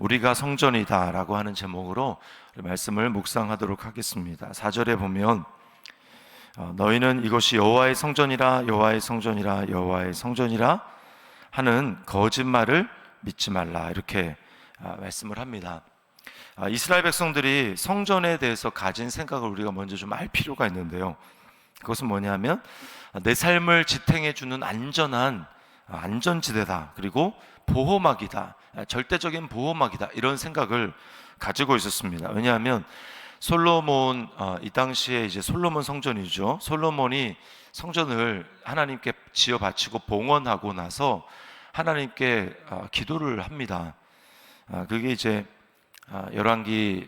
우리가 성전이다 라고 하는 제목으로 말씀을 묵상하도록 하겠습니다. 4절에 보면 너희는 이것이 여호와의 성전이라 여호와의 성전이라 여호와의 성전이라 하는 거짓말을 믿지 말라, 이렇게 말씀을 합니다. 이스라엘 백성들이 성전에 대해서 가진 생각을 우리가 먼저 좀 알 필요가 있는데요, 그것은 뭐냐면 내 삶을 지탱해 주는 안전한 안전지대다, 그리고 보호막이다, 절대적인 보호막이다, 이런 생각을 가지고 있었습니다. 왜냐하면 솔로몬, 이 당시에 이제 솔로몬 성전이죠. 솔로몬이 성전을 하나님께 지어 바치고 봉헌하고 나서 하나님께 기도를 합니다. 그게 이제 열왕기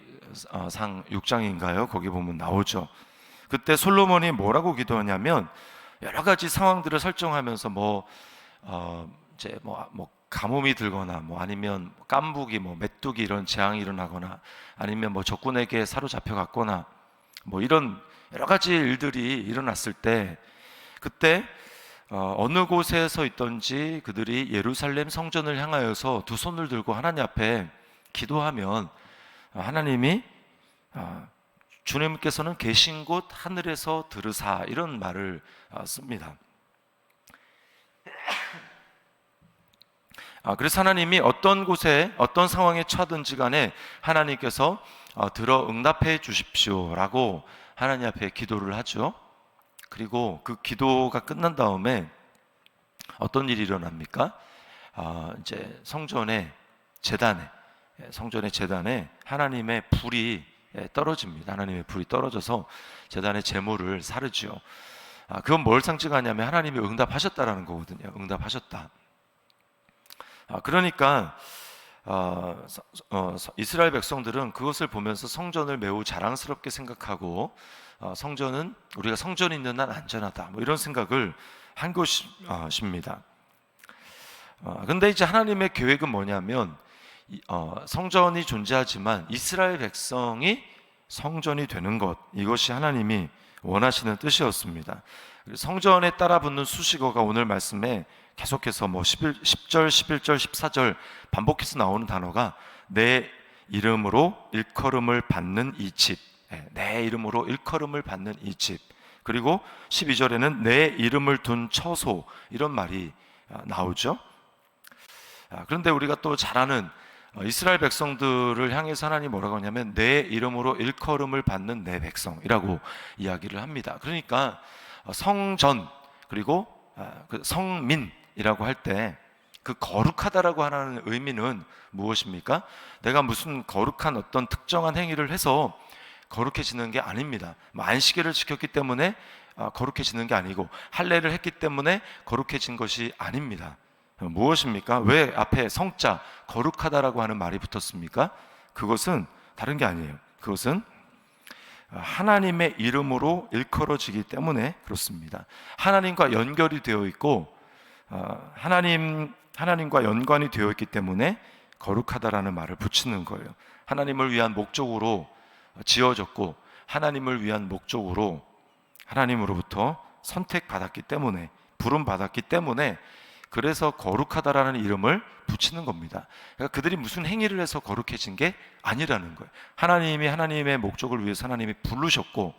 상 6장인가요? 거기 보면 나오죠. 그때 솔로몬이 뭐라고 기도하냐면 여러 가지 상황들을 설정하면서 이제 가뭄이 들거나 아니면 깐부기, 메뚜기 이런 재앙이 일어나거나 아니면 적군에게 사로잡혀 갔거나 이런 여러 가지 일들이 일어났을 때, 그때 어느 곳에 서 있던지 그들이 예루살렘 성전을 향하여서 두 손을 들고 하나님 앞에 기도하면 하나님이 주님께서는 계신 곳 하늘에서 들으사, 이런 말을 씁니다. 그래서 하나님이 어떤 곳에 어떤 상황에 처하든지 간에 하나님께서 들어 응답해 주십시오라고 하나님 앞에 기도를 하죠. 그리고 그 기도가 끝난 다음에 어떤 일이 일어납니까? 이제 성전의 재단에 하나님의 불이 떨어집니다. 하나님의 불이 떨어져서 재단의 제물을 사르죠. 그건 뭘 상징하냐면 하나님이 응답하셨다라는 거거든요. 응답하셨다. 그러니까 이스라엘 백성들은 그것을 보면서 성전을 매우 자랑스럽게 생각하고 성전은 우리가 성전이 있는 한 안전하다, 이런 생각을 한 것입니다. 근데 이제 하나님의 계획은 뭐냐면 성전이 존재하지만 이스라엘 백성이 성전이 되는 것, 이것이 하나님이 원하시는 뜻이었습니다. 성전에 따라 붙는 수식어가 오늘 말씀에 계속해서 10절, 11절, 14절 반복해서 나오는 단어가 내 이름으로 일컬음을 받는 이 집, 내 이름으로 일컬음을 받는 이 집, 그리고 12절에는 내 이름을 둔 처소, 이런 말이 나오죠. 그런데 우리가 또 잘 아는 이스라엘 백성들을 향해서 하나님 뭐라고 하냐면 내 이름으로 일컬음을 받는 내 백성이라고 이야기를 합니다. 그러니까 성전, 그리고 그 성민이라고 할 때 그 거룩하다라고 하는 의미는 무엇입니까? 내가 무슨 거룩한 어떤 특정한 행위를 해서 거룩해지는 게 아닙니다. 안식일을 지켰기 때문에 거룩해지는 게 아니고 할례를 했기 때문에 거룩해진 것이 아닙니다. 무엇입니까? 왜 앞에 성자 거룩하다라고 하는 말이 붙었습니까? 그것은 다른 게 아니에요. 그것은 하나님의 이름으로 일컬어지기 때문에 그렇습니다. 하나님과 연결이 되어 있고 하나님과 연관이 되어 있기 때문에 거룩하다라는 말을 붙이는 거예요. 하나님을 위한 목적으로 지어졌고 하나님을 위한 목적으로 하나님으로부터 선택받았기 때문에, 부름받았기 때문에, 그래서 거룩하다라는 이름을 붙이는 겁니다. 그러니까 그들이 무슨 행위를 해서 거룩해진 게 아니라는 거예요. 하나님이 하나님의 목적을 위해서 하나님이 부르셨고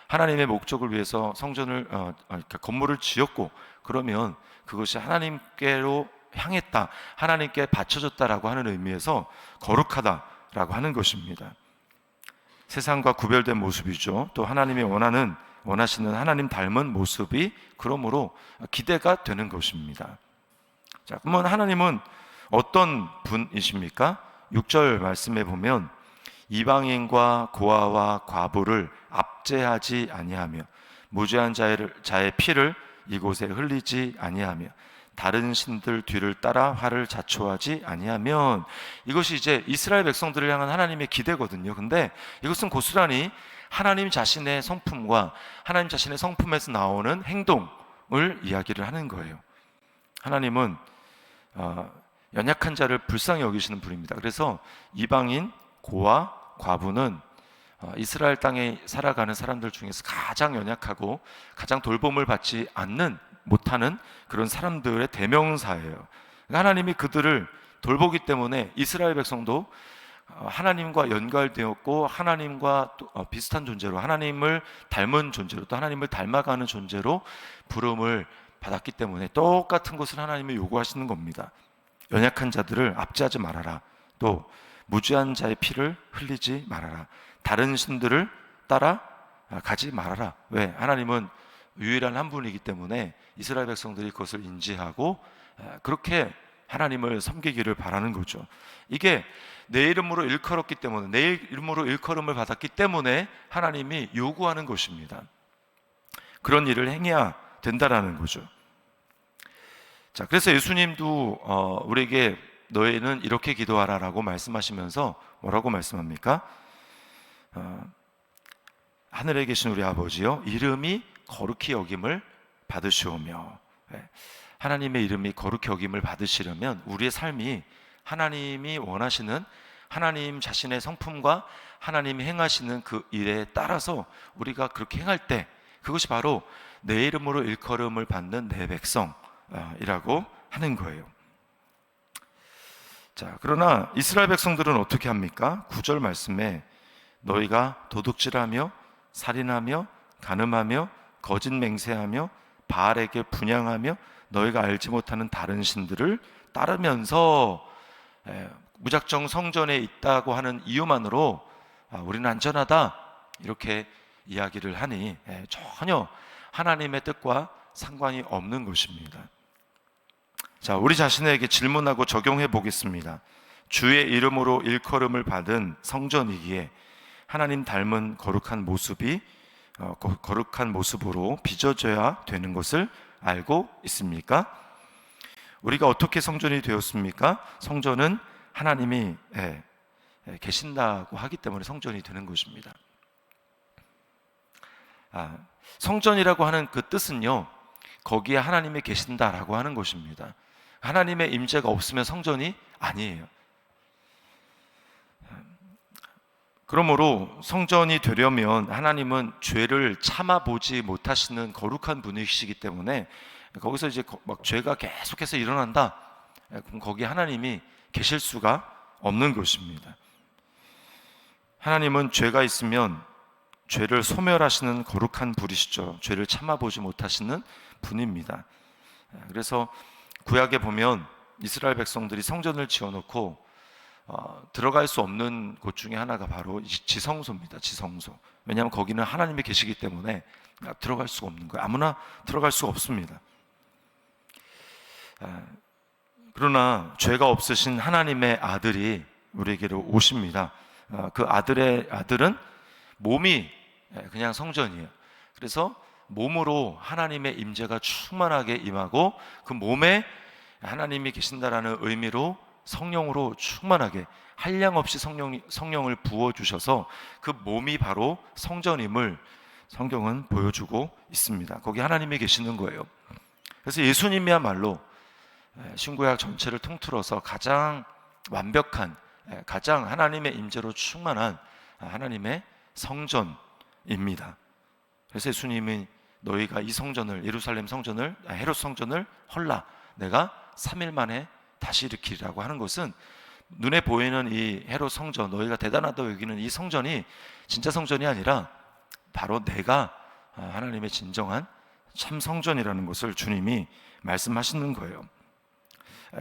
하나님의 목적을 위해서 성전을 그러니까 건물을 지었고, 그러면 그것이 하나님께로 향했다, 하나님께 바쳐졌다라고 하는 의미에서 거룩하다라고 하는 것입니다. 세상과 구별된 모습이죠. 또 하나님이 원하시는 하나님 닮은 모습이 그러므로 기대가 되는 것입니다. 자, 그러면 하나님은 어떤 분이십니까? 6절 말씀에 보면 이방인과 고아와 과부를 압제하지 아니하며 무죄한 자의 피를 이곳에 흘리지 아니하며 다른 신들 뒤를 따라 화를 자초하지 아니하면, 이것이 이제 이스라엘 백성들을 향한 하나님의 기대거든요. 근데 이것은 고스란히 하나님 자신의 성품과 하나님 자신의 성품에서 나오는 행동을 이야기를 하는 거예요. 하나님은 연약한 자를 불쌍히 여기시는 분입니다. 그래서 이방인, 고아, 과부는 이스라엘 땅에 살아가는 사람들 중에서 가장 연약하고 가장 돌봄을 받지 못하는 그런 사람들의 대명사예요. 하나님이 그들을 돌보기 때문에 이스라엘 백성도 하나님과 연결되었고 하나님과 비슷한 존재로, 하나님을 닮은 존재로, 또 하나님을 닮아가는 존재로 부름을 받았기 때문에 똑같은 것을 하나님이 요구하시는 겁니다. 연약한 자들을 압제하지 말아라. 또 무죄한 자의 피를 흘리지 말아라. 다른 신들을 따라 가지 말아라. 왜? 하나님은 유일한 한 분이기 때문에 이스라엘 백성들이 그것을 인지하고 그렇게 하나님을 섬기기를 바라는 거죠. 이게 내 이름으로 일컬었기 때문에, 내 이름으로 일컬음을 받았기 때문에 하나님이 요구하는 것입니다. 그런 일을 행해야 된다라는 거죠. 자, 그래서 예수님도 우리에게 너희는 이렇게 기도하라라고 말씀하시면서 뭐라고 말씀합니까? 하늘에 계신 우리 아버지여, 이름이 거룩히 여김을 받으시오며. 하나님의 이름이 거룩히 여김을 받으시려면 우리의 삶이 하나님이 원하시는 하나님 자신의 성품과 하나님이 행하시는 그 일에 따라서 우리가 그렇게 행할 때 그것이 바로 내 이름으로 일컬음을 받는 내 백성이라고 하는 거예요. 자, 그러나 이스라엘 백성들은 어떻게 합니까? 9절 말씀에 너희가 도둑질하며 살인하며 간음하며 거짓 맹세하며 바알에게 분향하며 너희가 알지 못하는 다른 신들을 따르면서 무작정 성전에 있다고 하는 이유만으로 우리는 안전하다 이렇게 이야기를 하니 전혀 하나님의 뜻과 상관이 없는 것입니다. 자, 우리 자신에게 질문하고 적용해 보겠습니다. 주의 이름으로 일컬음을 받은 성전이기에 하나님 닮은 거룩한 모습이 거룩한 모습으로 빚어져야 되는 것을 알고 있습니까? 우리가 어떻게 성전이 되었습니까? 성전은 하나님이 계신다고 하기 때문에 성전이 되는 것입니다. 성전이라고 하는 그 뜻은요, 거기에 하나님이 계신다라고 하는 것입니다. 하나님의 임재가 없으면 성전이 아니에요. 그러므로 성전이 되려면 하나님은 죄를 참아보지 못하시는 거룩한 분이시기 때문에 거기서 이제 막 죄가 계속해서 일어난다, 그럼 거기에 하나님이 계실 수가 없는 것입니다. 하나님은 죄가 있으면 죄를 소멸하시는 거룩한 분이시죠. 죄를 참아보지 못하시는 분입니다. 그래서 구약에 보면 이스라엘 백성들이 성전을 지어놓고 들어갈 수 없는 곳 중에 하나가 바로 지성소입니다. 지성소. 왜냐하면 거기는 하나님이 계시기 때문에 들어갈 수가 없는 거예요. 아무나 들어갈 수가 없습니다. 그러나 죄가 없으신 하나님의 아들이 우리에게로 오십니다. 그 아들은 몸이 그냥 성전이에요. 그래서 몸으로 하나님의 임재가 충만하게 임하고 그 몸에 하나님이 계신다라는 의미로 성령으로 충만하게 한량없이 성령을 부어주셔서 그 몸이 바로 성전임을 성경은 보여주고 있습니다. 거기 하나님이 계시는 거예요. 그래서 예수님이야말로 신구약 전체를 통틀어서 가장 완벽한, 가장 하나님의 임재로 충만한 하나님의 성전입니다. 그래서 예수님이 너희가 이 성전을, 예루살렘 성전을, 헤롯 성전을 헐라, 내가 3일 만에 다시 일으키라고 하는 것은 눈에 보이는 이 헤롯 성전, 너희가 대단하다고 여기는 이 성전이 진짜 성전이 아니라 바로 내가 하나님의 진정한 참 성전이라는 것을 주님이 말씀하시는 거예요.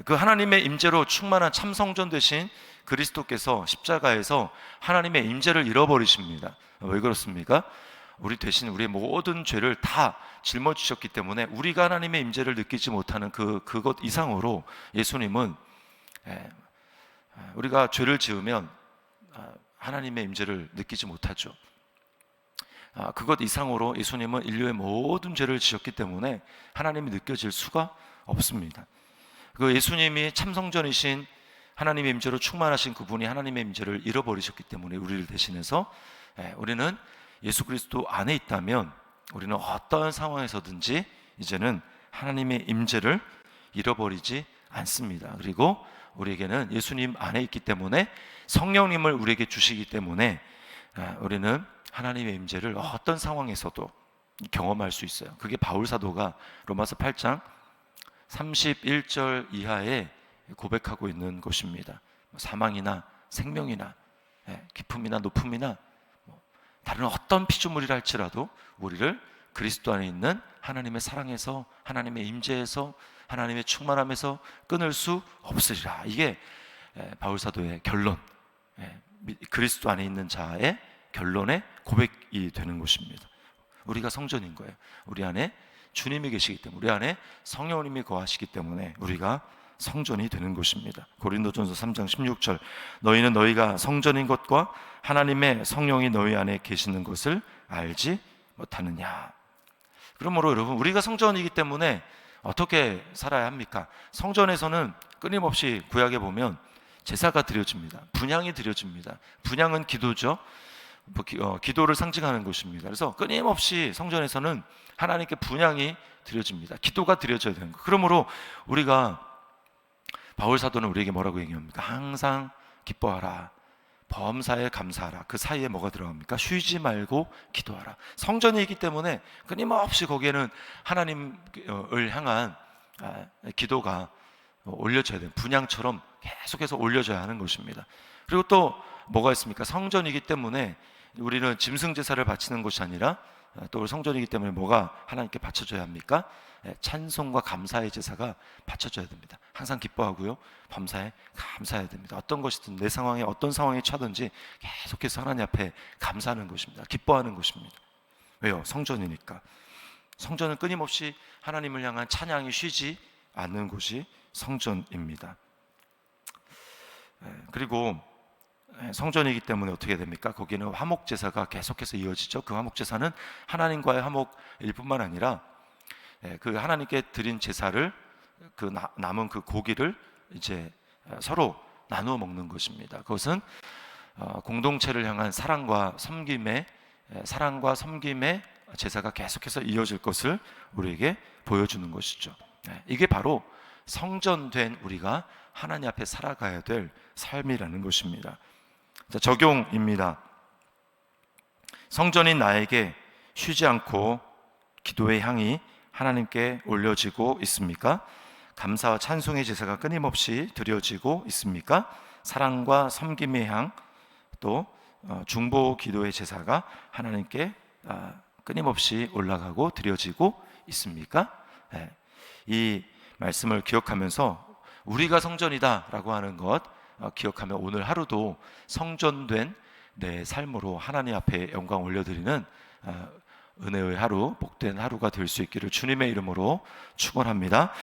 그 하나님의 임재로 충만한 참 성전 되신 그리스도께서 십자가에서 하나님의 임재를 잃어버리십니다. 왜 그렇습니까? 우리 대신 우리의 모든 죄를 다 짊어지셨기 때문에 우리가 하나님의 임재를 느끼지 못하는 그것 이상으로 예수님은 우리가 죄를 지으면 하나님의 임재를 느끼지 못하죠. 그것 이상으로 예수님은 인류의 모든 죄를 지셨기 때문에 하나님이 느껴질 수가 없습니다. 그 예수님이 참성전이신 하나님의 임재로 충만하신 그분이 하나님의 임재를 잃어버리셨기 때문에 우리를 대신해서 우리는 예수 그리스도 안에 있다면 우리는 어떤 상황에서든지 이제는 하나님의 임재를 잃어버리지 않습니다. 그리고 우리에게는 예수님 안에 있기 때문에 성령님을 우리에게 주시기 때문에 우리는 하나님의 임재를 어떤 상황에서도 경험할 수 있어요. 그게 바울 사도가 로마서 8장 31절 이하에 고백하고 있는 곳입니다. 사망이나 생명이나 기쁨이나 높음이나 다른 어떤 피조물이라 할지라도 우리를 그리스도 안에 있는 하나님의 사랑에서, 하나님의 임재에서, 하나님의 충만함에서 끊을 수 없으리라. 이게 바울 사도의 결론, 그리스도 안에 있는 자의 결론의 고백이 되는 것입니다. 우리가 성전인 거예요. 우리 안에 주님이 계시기 때문에, 우리 안에 성령님이 거하시기 때문에 우리가 성전이 되는 것입니다. 고린도전서 3장 16절, 너희는 너희가 성전인 것과 하나님의 성령이 너희 안에 계시는 것을 알지 못하느냐. 그러므로 여러분, 우리가 성전이기 때문에 어떻게 살아야 합니까? 성전에서는 끊임없이 구약에 보면 제사가 드려집니다. 분향이 드려집니다. 분향은 기도죠. 기도를 상징하는 것입니다. 그래서 끊임없이 성전에서는 하나님께 분향이 드려집니다. 기도가 드려져야 되는 것. 그러므로 우리가, 바울 사도는 우리에게 뭐라고 얘기합니까? 항상 기뻐하라, 범사에 감사하라. 그 사이에 뭐가 들어갑니까? 쉬지 말고 기도하라. 성전이기 때문에 끊임없이 거기에는 하나님을 향한 기도가 올려져야 돼요. 분향처럼 계속해서 올려져야 하는 것입니다. 그리고 또 뭐가 있습니까? 성전이기 때문에 우리는 짐승 제사를 바치는 것이 아니라, 또 성전이기 때문에 뭐가 하나님께 바쳐져야 합니까? 찬송과 감사의 제사가 바쳐져야 됩니다. 항상 기뻐하고요, 밤사에 감사해야 됩니다. 어떤 것이든, 내 상황에 어떤 상황에 처하든지 계속해서 하나님 앞에 감사하는 것입니다. 기뻐하는 것입니다. 왜요? 성전이니까. 성전은 끊임없이 하나님을 향한 찬양이 쉬지 않는 곳이 성전입니다. 그리고 성전이기 때문에 어떻게 됩니까? 거기는 화목제사가 계속해서 이어지죠. 그 화목제사는 하나님과의 화목일 뿐만 아니라 그 하나님께 드린 제사를, 그 남은 그 고기를 이제 서로 나누어 먹는 것입니다. 그것은 공동체를 향한 사랑과 섬김의 제사가 계속해서 이어질 것을 우리에게 보여주는 것이죠. 이게 바로 성전된 우리가 하나님 앞에 살아가야 될 삶이라는 것입니다. 자, 적용입니다. 성전인 나에게 쉬지 않고 기도의 향이 하나님께 올려지고 있습니까? 감사와 찬송의 제사가 끊임없이 드려지고 있습니까? 사랑과 섬김의 향, 또 중보 기도의 제사가 하나님께 끊임없이 올라가고 드려지고 있습니까? 이 말씀을 기억하면서 우리가 성전이다라고 하는 것 기억하며 오늘 하루도 성전된 내 삶으로 하나님 앞에 영광 올려드리는 은혜의 하루, 복된 하루가 될 수 있기를 주님의 이름으로 축원합니다.